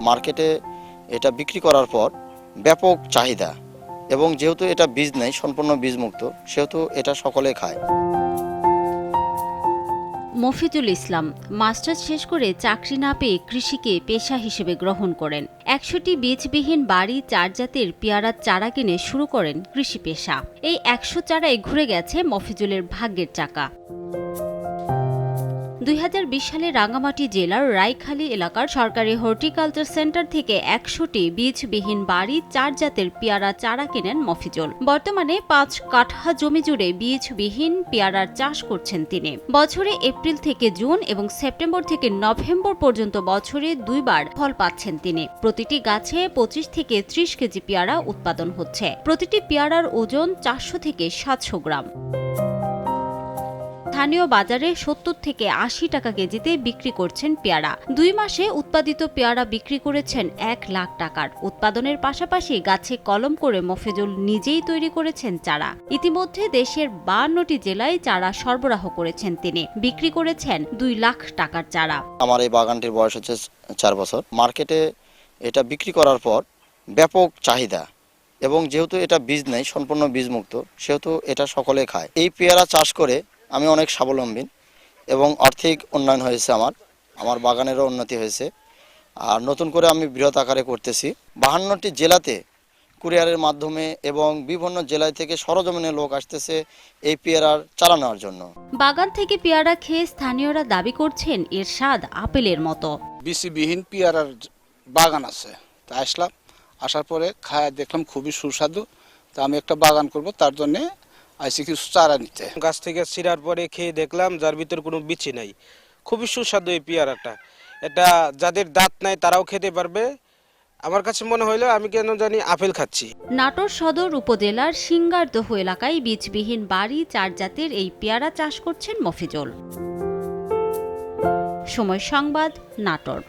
মার্কেটে এটা বিক্রি করার পর ব্যাপক চাহিদা, এবং যেহেতু এটা বীজ নেই, সম্পূর্ণ বীজমুক্ত, সেহেতু এটা সকলে খায়। মফিজুল ইসলাম মাস্টার্স শেষ করে চাকরি না পেয়ে কৃষিকে পেশা হিসেবে গ্রহণ করেন। ১০০টি বীজবিহীন বাড়ি ৪ জাতের পেয়ারার চারা কিনে শুরু করেন কৃষি পেশা। এই ১০০ চারায় ঘুরে গেছে মফিজুলের ভাগ্যের চাকা। ২০২০ সালে রাঙ্গামাটি জেলার রাইখালী এলাকার সরকারি হর্টিকালচার সেন্টার থেকে ১০০টি বীজবিহীন বাড়ি ৪ জাতের পেয়ারা চারা কেনেন মফিজুল। বর্তমানে ৫ কাঠা জমি জুড়ে বীজবিহীন পেয়ারার চাষ করছেন তিনি। বছরে এপ্রিল থেকে জুন এবং সেপ্টেম্বর থেকে নভেম্বর পর্যন্ত বছরে ২ বার ফল পাচ্ছেন তিনি। প্রতিটি গাছে ২৫ থেকে ৩০ কেজি পেয়ারা উৎপাদন হচ্ছে। প্রতিটি পেয়ারার ওজন ৪০০ থেকে ৭০০ গ্রাম। স্থানীয় বাজারে ৭০ থেকে ৮০ টাকা কেজিতে বিক্রি করছেন পেয়ারা। ২ মাসে উৎপাদিত পেয়ারা বিক্রি করেছেন ১ লাখ টাকার। উৎপাদনের পাশাপাশি গাছে কলম করে মফিজুল নিজেই তৈরি করেছেন চারা। ইতিমধ্যে দেশের ৫২টি জেলায় চারা সরবরাহ করেছেন তিনি। বিক্রি করেছেন ২ লাখ টাকার চারা। আমার এই বাগানটির বয়স হচ্ছে ৪ বছর। মার্কেটে এটা বিক্রি করার পর ব্যাপক চাহিদা, এবং যেহেতু এটা বীজ নেই, সম্পূর্ণ বীজমুক্ত, সেহেতু এটা সকলে খায়। এই পেয়ারা চাষ করে আমি অনেক স্বাবলম্বী এবং আর্থিক উন্নয়ন হয়েছে, আমার বাগানেরও উন্নতি হয়েছে। আর নতুন করে আমি বৃহৎ আকারে করতেছি। ৫২টি জেলাতে কুরিয়ারের মাধ্যমে এবং বিভিন্ন জেলায় থেকে সরজমিনে লোক আসতেছে এই পেয়ারার চারা নেওয়ার জন্য। বাগান থেকে পেয়ারা খেয়ে স্থানীয়রা দাবি করছেন এর স্বাদ আপেলের মতো। বিসিবিহীন পেয়ারার বাগান আছে, তা আসলাম, আসার পরে খায় দেখলাম খুবই সুস্বাদু। তা আমি একটা বাগান করব, তার জন্যে আইসি কিছু চারা নিতে। গাছ থেকে ছিঁড়ার পরে খেয়ে দেখলাম যার ভিতর কোনো বিচি নাই। খুবই সুস্বাদু এই পেয়ারাটা। এটা যাদের দাঁত নাই তারাও খেতে পারবে। আমার কাছে মনে হইলো আমি কেন জানি আপেল খাচ্ছি। নাটোর সদর উপজেলার সিঙ্গারদহ এলাকায় বীজবিহীন বাড়ি ৪ জাতের এই পেয়ারা চাষ করছেন মফিজুল। সময় সংবাদ, নাটোর।